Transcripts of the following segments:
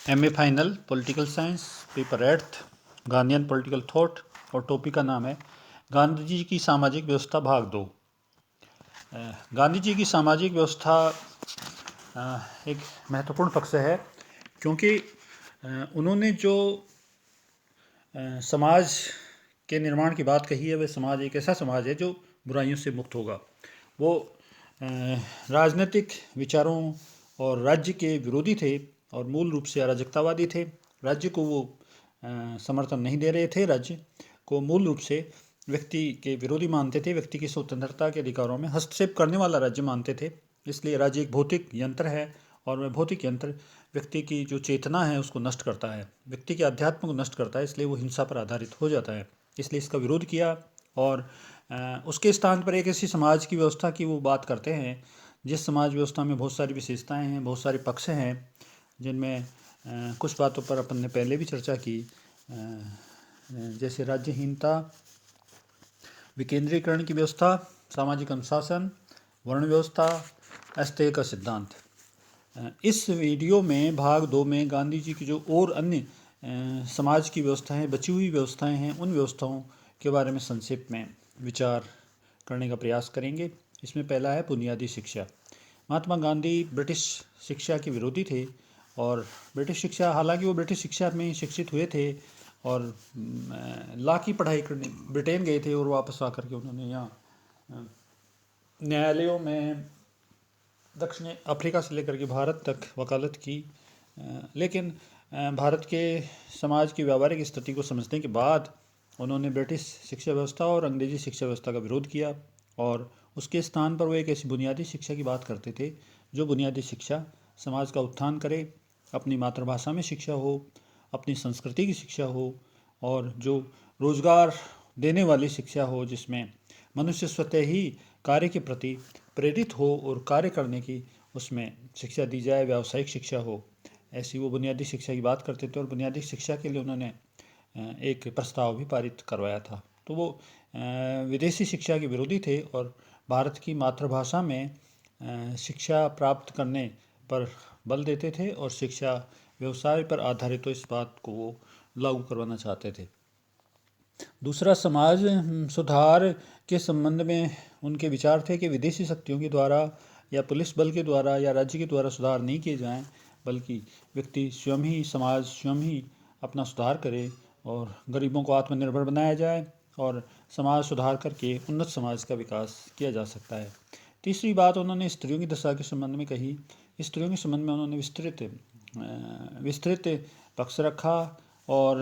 MA final political science paper 8th Gandhian political thought और topic का नाम है गांधी जी की सामाजिक व्यवस्था भाग 2। गांधी जी की सामाजिक व्यवस्था एक महत्वपूर्ण पक्ष है क्योंकि उन्होंने जो समाज के निर्माण की बात कही है वह समाज एक ऐसा समाज है जो बुराइयों से मुक्त होगा। वो राजनीतिक विचारों और राज्य के विरोधी थे और मूल रूप से अराजकतावादी थे। राज्य को वो समर्थन नहीं दे रहे थे, राज्य को मूल रूप से व्यक्ति के विरोधी मानते थे, व्यक्ति की स्वतंत्रता के अधिकारों में हस्तक्षेप करने वाला राज्य मानते थे। इसलिए राज्य एक भौतिक यंत्र है और वह भौतिक यंत्र व्यक्ति की जो चेतना है उसको नष्ट करता है, व्यक्ति के अध्यात्म को नष्ट करता है, इसलिए वो हिंसा पर आधारित हो जाता है। इसलिए इसका विरोध किया और उसके स्थान पर एक ऐसी समाज की व्यवस्था की वो बात करते हैं जिस समाज व्यवस्था में बहुत सारी विशेषताएं हैं, बहुत सारे पक्ष हैं, जिनमें कुछ बातों पर अपन ने पहले भी चर्चा की, जैसे राज्यहीनता, विकेंद्रीकरण की व्यवस्था, सामाजिक अनुशासन, वर्ण व्यवस्था, अस्थेय का सिद्धांत। इस वीडियो में भाग 2 में गांधी जी की जो और अन्य समाज की व्यवस्थाएं, बची हुई व्यवस्थाएं हैं, उन व्यवस्थाओं के बारे में संक्षेप में विचार करने का प्रयास करेंगे। इसमें पहला है बुनियादी शिक्षा। महात्मा गांधी ब्रिटिश शिक्षा के विरोधी थे और ब्रिटिश शिक्षा, हालांकि वो ब्रिटिश शिक्षा में शिक्षित हुए थे और लॉ की पढ़ाई करने ब्रिटेन गए थे और वापस आकर के उन्होंने यहाँ न्यायालयों में दक्षिण अफ्रीका से लेकर के भारत तक वकालत की। लेकिन भारत के समाज की व्यावहारिक स्थिति को समझने के बाद उन्होंने ब्रिटिश शिक्षा व्यवस्था और अंग्रेजी शिक्षा व्यवस्था का विरोध किया और उसके स्थान पर वो एक ऐसी बुनियादी शिक्षा की बात करते थे जो बुनियादी शिक्षा समाज का उत्थान करे, अपनी मातृभाषा में शिक्षा हो, अपनी संस्कृति की शिक्षा हो और जो रोजगार देने वाली शिक्षा हो, जिसमें मनुष्य स्वतः ही कार्य के प्रति प्रेरित हो और कार्य करने की उसमें शिक्षा दी जाए, व्यावसायिक शिक्षा हो, ऐसी वो बुनियादी शिक्षा की बात करते थे। और बुनियादी शिक्षा के लिए उन्होंने एक प्रस्ताव भी पारित करवाया था। तो वो विदेशी शिक्षा के विरोधी थे और भारत की मातृभाषा में शिक्षा प्राप्त करने पर बल देते थे और शिक्षा व्यवसाय पर आधारित तो इस बात को वो लागू करवाना चाहते थे। दूसरा, समाज सुधार के संबंध में उनके विचार थे कि विदेशी शक्तियों के द्वारा या पुलिस बल के द्वारा या राज्य के द्वारा सुधार नहीं किए जाएं, बल्कि व्यक्ति स्वयं ही, समाज स्वयं ही अपना सुधार करे और गरीबों को आत्मनिर्भर बनाया जाए और समाज सुधार करके उन्नत समाज का विकास किया जा सकता है। तीसरी बात उन्होंने स्त्रियों की दशा के संबंध में कही। स्त्रियों के संबंध में उन्होंने विस्तृत पक्ष रखा और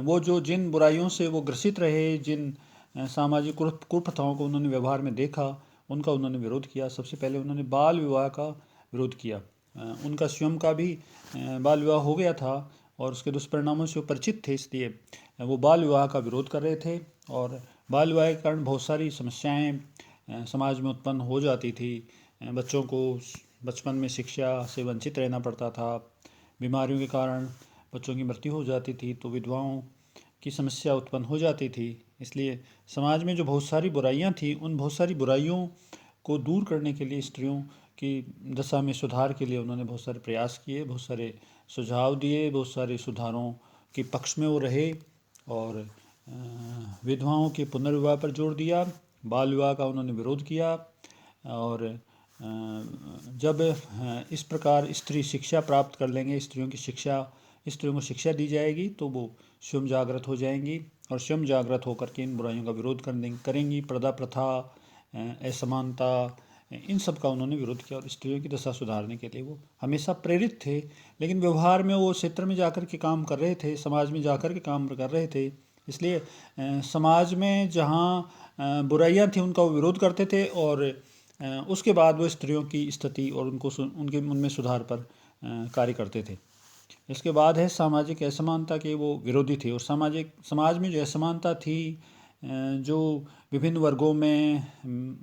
वो जो जिन बुराइयों से वो ग्रसित रहे, जिन सामाजिक कुप्रथाओं को उन्होंने व्यवहार में देखा, उनका उन्होंने विरोध किया। सबसे पहले उन्होंने बाल विवाह का विरोध किया। उनका स्वयं का भी बाल विवाह हो गया था और उसके दुष्परिणामों से वो परिचित थे, इसलिए वो बाल विवाह का विरोध कर रहे थे। और बाल विवाह के कारण बहुत सारी समस्याएं समाज में उत्पन्न हो जाती थी। बच्चों को बचपन में शिक्षा से वंचित रहना पड़ता था, बीमारियों के कारण बच्चों की मृत्यु हो जाती थी, तो विधवाओं की समस्या उत्पन्न हो जाती थी। इसलिए समाज में जो बहुत सारी बुराइयां थी, उन बहुत सारी बुराइयों को दूर करने के लिए, स्त्रियों की दशा में सुधार के लिए उन्होंने बहुत सारे प्रयास किए, बहुत सारे सुझाव दिए, बहुत सारे सुधारों के पक्ष में वो रहे और विधवाओं के पुनर्विवाह पर जोर दिया। बाल विवाह का उन्होंने विरोध किया और जब इस प्रकार स्त्री शिक्षा प्राप्त कर लेंगे, स्त्रियों को शिक्षा दी जाएगी तो वो स्वयं जागृत हो जाएंगी और स्वयं जागृत होकर के इन बुराइयों का विरोध करेंगी। पर्दा प्रथा, असमानता, इन सब का उन्होंने विरोध किया और स्त्रियों की दशा सुधारने के लिए वो हमेशा प्रेरित थे। लेकिन व्यवहार में वो क्षेत्र में जाकर के काम कर रहे थे, समाज में जाकर के काम कर रहे थे। इसलिए समाज में जहाँ बुराइयाँ थी उनका वो विरोध करते थे और उसके बाद वो स्त्रियों की स्थिति और उनमें सुधार पर कार्य करते थे। इसके बाद है सामाजिक असमानता के वो विरोधी थे और समाज में जो असमानता थी, जो विभिन्न वर्गों में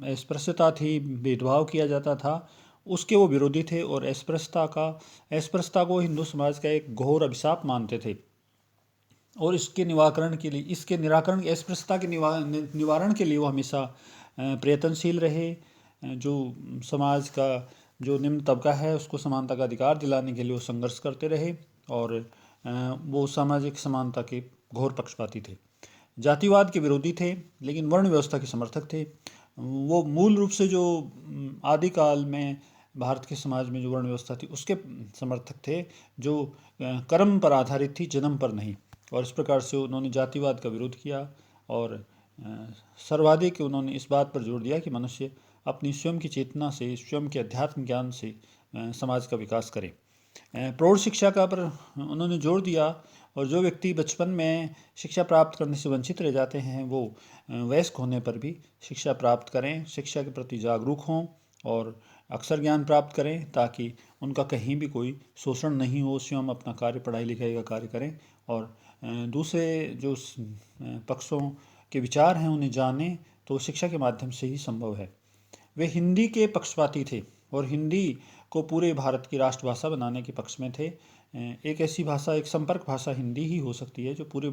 अस्पृश्यता थी, भेदभाव किया जाता था, उसके वो विरोधी थे और अस्पृश्यता को हिंदू समाज का एक घोर अभिशाप मानते थे और इसके निराकरण, अस्पृश्यता के निवारण के लिए वो हमेशा प्रयत्नशील रहे। जो समाज का जो निम्न तबका है उसको समानता का अधिकार दिलाने के लिए वो संघर्ष करते रहे और वो सामाजिक समानता के घोर पक्षपाती थे। जातिवाद के विरोधी थे, लेकिन वर्ण व्यवस्था के समर्थक थे। वो मूल रूप से जो आदिकाल में भारत के समाज में जो वर्ण व्यवस्था थी उसके समर्थक थे, जो कर्म पर आधारित थी, जन्म पर नहीं। और इस प्रकार से उन्होंने जातिवाद का विरोध किया और सर्वाधिक उन्होंने इस बात पर जोर दिया कि मनुष्य अपनी स्वयं की चेतना से, स्वयं के अध्यात्म ज्ञान से समाज का विकास करे। प्रौढ़ शिक्षा का पर उन्होंने जोर दिया, और जो व्यक्ति बचपन में शिक्षा प्राप्त करने से वंचित रह जाते हैं वो वयस्क होने पर भी शिक्षा प्राप्त करें, शिक्षा के प्रति जागरूक हों और अक्षर ज्ञान प्राप्त करें, ताकि उनका कहीं भी कोई शोषण नहीं हो, स्वयं अपना कार्य, पढ़ाई लिखाई का कार्य करें और दूसरे जो पक्षों के विचार हैं उन्हें जानें। तो शिक्षा के माध्यम से ही संभव है। वे हिंदी के पक्षपाती थे और हिंदी को पूरे भारत की राष्ट्रभाषा बनाने के पक्ष में थे। एक ऐसी भाषा, एक संपर्क भाषा हिंदी ही हो सकती है जो पूरे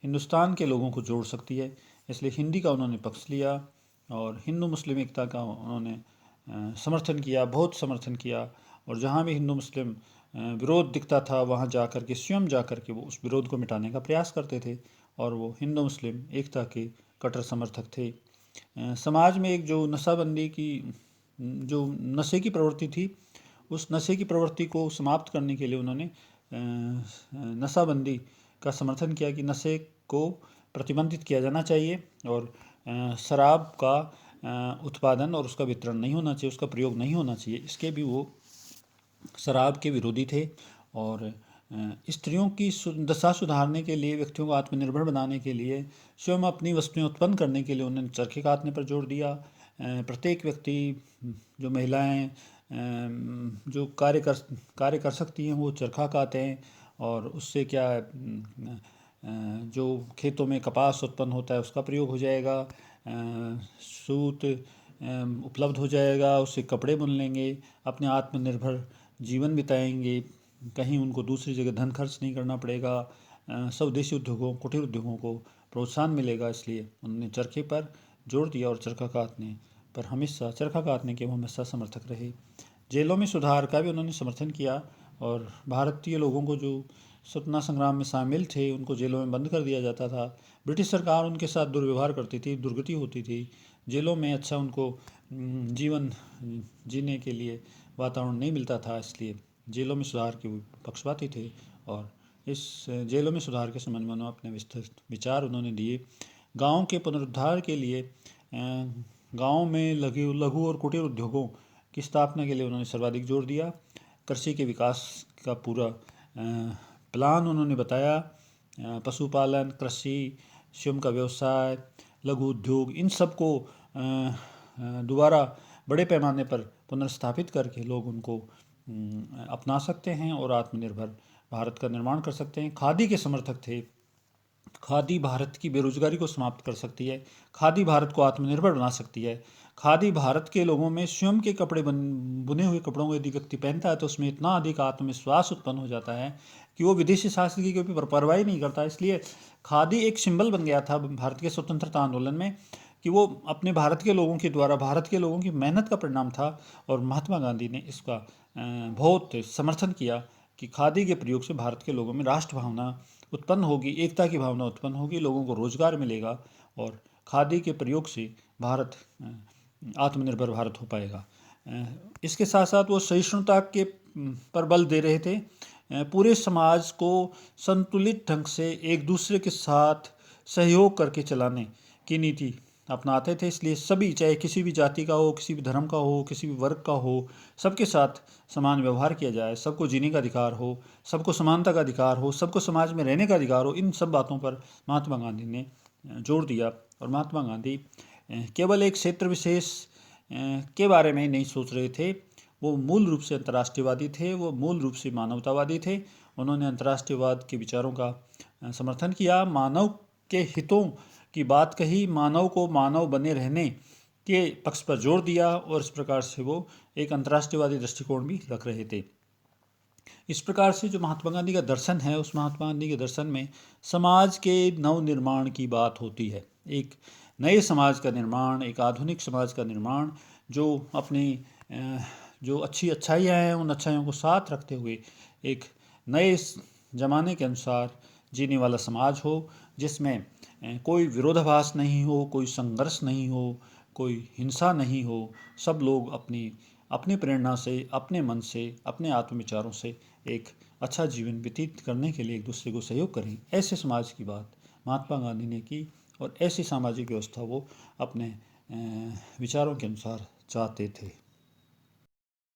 हिंदुस्तान के लोगों को जोड़ सकती है। इसलिए हिंदी का उन्होंने पक्ष लिया और हिंदू मुस्लिम एकता का उन्होंने समर्थन किया, बहुत समर्थन किया। और जहाँ भी हिंदू मुस्लिम विरोध दिखता था वहाँ जा कर के, स्वयं जा कर के वो उस विरोध को मिटाने का प्रयास करते थे और वो हिंदू मुस्लिम एकता के कट्टर समर्थक थे। समाज में एक जो नशाबंदी की, जो नशे की प्रवृत्ति थी, उस नशे की प्रवृत्ति को समाप्त करने के लिए उन्होंने नशाबंदी का समर्थन किया कि नशे को प्रतिबंधित किया जाना चाहिए और शराब का उत्पादन और उसका वितरण नहीं होना चाहिए, उसका प्रयोग नहीं होना चाहिए। इसके भी वो शराब के विरोधी थे। और स्त्रियों की दशा सुधारने के लिए, व्यक्तियों को आत्मनिर्भर बनाने के लिए, स्वयं अपनी वस्तुएं उत्पन्न करने के लिए उन्होंने चरखे कातने पर जोर दिया। प्रत्येक व्यक्ति, जो महिलाएं जो कार्य कर सकती हैं वो चरखा कातें, और उससे क्या जो खेतों में कपास उत्पन्न होता है उसका प्रयोग हो जाएगा, सूत उपलब्ध हो जाएगा, उससे कपड़े बुन लेंगे, अपने आत्मनिर्भर जीवन बिताएंगे, कहीं उनको दूसरी जगह धन खर्च नहीं करना पड़ेगा, स्वदेशी उद्योगों, कुटीर उद्योगों को प्रोत्साहन मिलेगा। इसलिए उन्होंने चरखे पर जोर दिया और चरखा कातने पर हमेशा, चरखा कातने के वो हमेशा समर्थक रहे। जेलों में सुधार का भी उन्होंने समर्थन किया और भारतीय लोगों को जो स्वतंत्रता संग्राम में शामिल थे उनको जेलों में बंद कर दिया जाता था। ब्रिटिश सरकार उनके साथ दुर्व्यवहार करती थी, दुर्गति होती थी। जेलों में अच्छा उनको जीवन जीने के लिए वातावरण नहीं मिलता था, इसलिए जेलों में सुधार के पक्षपाती थे। और इस जेलों में सुधार के संबंध में उन्होंने अपने विस्तृत विचार उन्होंने दिए। गाँव के पुनरुद्धार के लिए, गाँव में लघु और कुटीर उद्योगों की स्थापना के लिए उन्होंने सर्वाधिक जोर दिया। कृषि के विकास का पूरा प्लान उन्होंने बताया। पशुपालन, कृषि, स्वयं का व्यवसाय, लघु उद्योग, इन सब को दोबारा बड़े पैमाने पर पुनर्स्थापित करके लोग उनको अपना सकते हैं और आत्मनिर्भर भारत का निर्माण कर सकते हैं। खादी के समर्थक थे। खादी भारत की बेरोजगारी को समाप्त कर सकती है, खादी भारत को आत्मनिर्भर बना सकती है। खादी भारत के लोगों में स्वयं के कपड़े बुने हुए कपड़ों को यदि व्यक्ति पहनता है तो उसमें इतना अधिक आत्मविश्वास उत्पन्न हो जाता है कि वो विदेशी शासन की कोई परवाह ही नहीं करता। इसलिए खादी एक सिंबल बन गया था भारत के स्वतंत्रता आंदोलन में, कि वो अपने भारत के लोगों के द्वारा, भारत के लोगों की मेहनत का परिणाम था। और महात्मा गांधी ने इसका बहुत समर्थन किया कि खादी के प्रयोग से भारत के लोगों में राष्ट्र भावना उत्पन्न होगी, एकता की भावना उत्पन्न होगी, लोगों को रोजगार मिलेगा और खादी के प्रयोग से भारत आत्मनिर्भर भारत हो पाएगा। इसके साथ साथ वो सहिष्णुता के पर बल दे रहे थे। पूरे समाज को संतुलित ढंग से एक दूसरे के साथ सहयोग करके चलाने की नीति अपनाते थे। इसलिए सभी, चाहे किसी भी जाति का हो, किसी भी धर्म का हो, किसी भी वर्ग का हो, सबके साथ समान व्यवहार किया जाए, सबको जीने का अधिकार हो, सबको समानता का अधिकार हो, सबको समाज में रहने का अधिकार हो। इन सब बातों पर महात्मा गांधी ने जोर दिया। और महात्मा गांधी केवल एक क्षेत्र विशेष के बारे में ही नहीं सोच रहे थे, वो मूल रूप से अंतर्राष्ट्रीयवादी थे, वो मूल रूप से मानवतावादी थे। उन्होंने अंतर्राष्ट्रीयवाद के विचारों का समर्थन किया, मानव के हितों की बात कही, मानव को मानव बने रहने के पक्ष पर जोर दिया और इस प्रकार से वो एक अंतर्राष्ट्रीयवादी दृष्टिकोण भी रख रहे थे। इस प्रकार से जो महात्मा गांधी का दर्शन है, उस महात्मा गांधी के दर्शन में समाज के नवनिर्माण की बात होती है। एक नए समाज का निर्माण, एक आधुनिक समाज का निर्माण, जो अपनी जो अच्छाइयाँ हैं उन अच्छाइयों को साथ रखते हुए एक नए ज़माने के अनुसार जीने वाला समाज हो, जिसमें कोई विरोधाभास नहीं हो, कोई संघर्ष नहीं हो, कोई हिंसा नहीं हो। सब लोग अपनी अपनी प्रेरणा से, अपने मन से, अपने आत्मविचारों से एक अच्छा जीवन व्यतीत करने के लिए एक दूसरे को सहयोग करें। ऐसे समाज की बात महात्मा गांधी ने की और ऐसी सामाजिक व्यवस्था वो अपने विचारों के अनुसार चाहते थे।